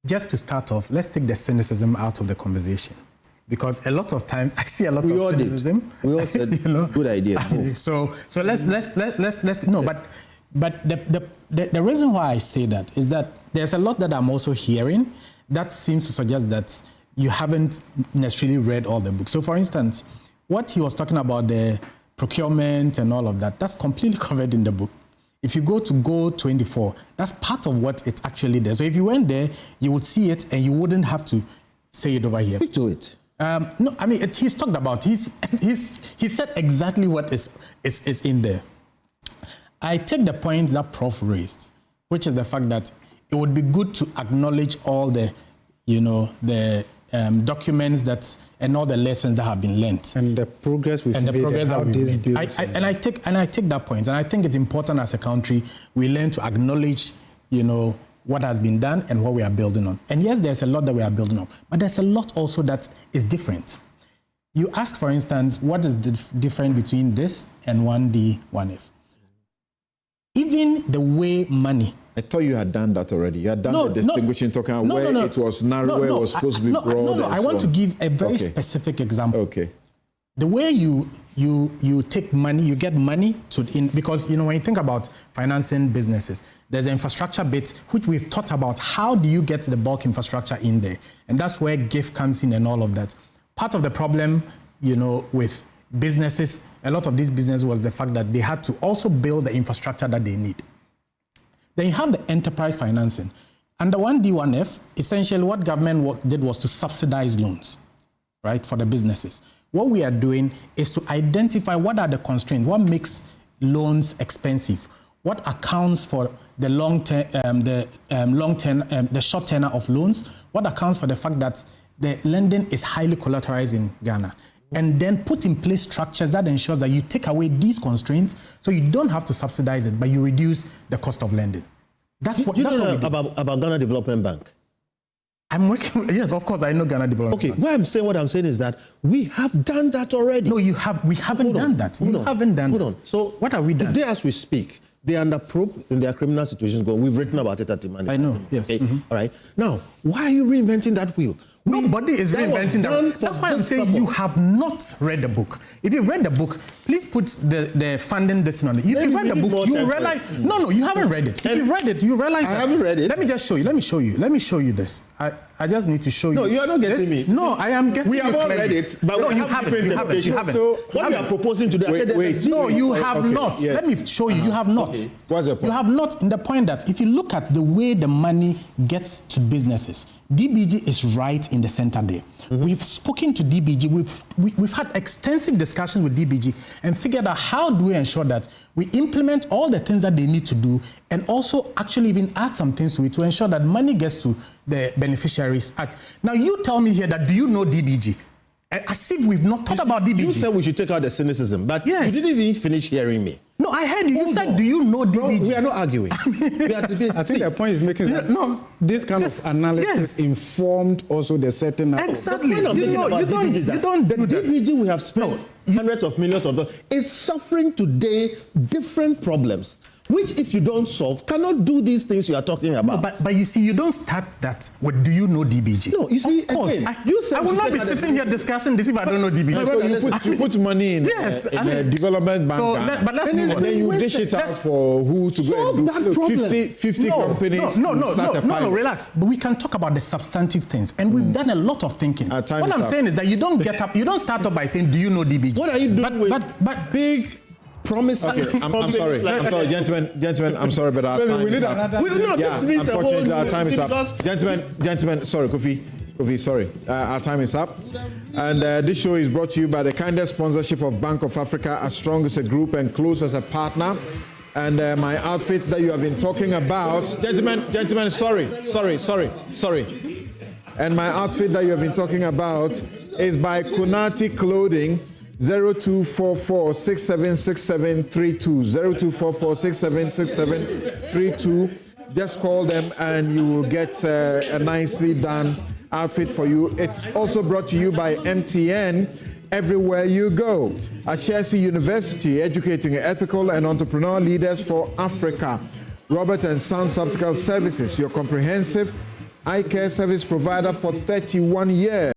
just to start off, let's take the cynicism out of the conversation. Because a lot of times I see a lot of cynicism. We all said, good idea. So let's no. But the reason why I say that is that there's a lot that I'm also hearing that seems to suggest that you haven't necessarily read all the books. So, for instance, what he was talking about, the procurement and all of that, that's completely covered in the book. If you go to Go 24, that's part of what it actually does. So if you went there, you would see it and you wouldn't have to say it over here. Speak to it. No, I mean, he's talked about, he said exactly what is in there. I take the point that Prof raised, which is the fact that it would be good to acknowledge all the, documents and all the lessons that have been learnt and the progress we've made and how this builds. And I take that point, and I think it's important as a country we learn to acknowledge, what has been done and what we are building on. And yes, there's a lot that we are building on, but there's a lot also that is different. You asked, for instance, what is the difference between this and 1D, 1F? Even the way money. I thought you had done that already. You had done the distinguishing, talking about where it was narrow, where it was supposed to be broad. I want to give a very specific example. Okay. The way you take money, you get money because when you think about financing businesses, there's an infrastructure bit which we've thought about. How do you get the bulk infrastructure in there? And that's where GIF comes in and all of that. Part of the problem, with businesses, a lot of these businesses was the fact that they had to also build the infrastructure that they need. Then you have the enterprise financing. Under 1D, 1F, essentially what government did was to subsidize loans, right, for the businesses. What we are doing is to identify what are the constraints, what makes loans expensive, what accounts for the the short tenor of loans, what accounts for the fact that the lending is highly collateralized in Ghana, and then put in place structures that ensures that you take away these constraints so you don't have to subsidize it, but you reduce the cost of lending. That's what we do. About Ghana Development Bank? I'm working, yes, of course, I know Ghana Development Bank. Okay, what I'm saying is that we have done that already. No, we haven't done that. You haven't done that. Hold on. So what have we done? Today as we speak, they are under probe in their criminal situations. We've written about it at the money. I know, yes. Okay? All right. Now, why are you reinventing that wheel? Nobody is reinventing that. That's why I'm saying you have not read the book. If you've read the book, please put the funding this on it. If you've read the book, you realize... No, you haven't read it. If you've read it, you realize... I haven't read it. Let me just show you. Let me show you this. I just need to show you. No, you are not getting me. No, I am getting you. We have all read it, but no, you haven't. So what you are proposing to do... Wait. No, you have not. Yes. Let me show you. You have not. Okay. What's your point? You have not, in the point that if you look at the way the money gets to businesses, DBG is right in the center there. Mm-hmm. We've spoken to DBG. We've had extensive discussions with DBG and figured out how do we ensure that we implement all the things that they need to do and also actually even add some things to it to ensure that money gets to the beneficiaries. Now you tell me here that do you know DBG? As if we've not talked about DBG. You said we should take out the cynicism, but yes. You didn't even finish hearing me. No, I heard you. You said, do you know DBG? Bro, we are not arguing. We are debating. I think the point is making that this kind of analysis informed also the setting up. Exactly. The you don't do that. DBG we have spent hundreds of millions of dollars. It's suffering today different problems, which if you don't solve, cannot do these things you are talking about. No, but you see, you don't start that with, do you know DBG? No, you see, of course. Again, I will not be sitting here discussing this if I don't know DBG. So you put money in, in a development bank. So, but let's move on. And then you dish it out for who to go and do 50 companies. No, relax. But we can talk about the substantive things. And we've done a lot of thinking. What I'm saying is that you don't get up, you don't start up by saying, do you know DBG? What are you doing with big promise? Okay, I'm sorry, gentlemen, I'm sorry, but our time is up. Unfortunately, our time is up. Gentlemen, sorry, Kofi, sorry. Our time is up. And this show is brought to you by the kindest sponsorship of Bank of Africa, as strong as a group and close as a partner. And my outfit that you have been talking about, gentlemen, sorry. And my outfit that you have been talking about is by Kunati Clothing, 0244-676732, 0244-676732. Just call them and you will get a nicely done outfit for you. It's also brought to you by MTN, everywhere you go. Ashesi University, educating ethical and entrepreneurial leaders for Africa. Robert & Sons Optical Services, your comprehensive eye care service provider for 31 years.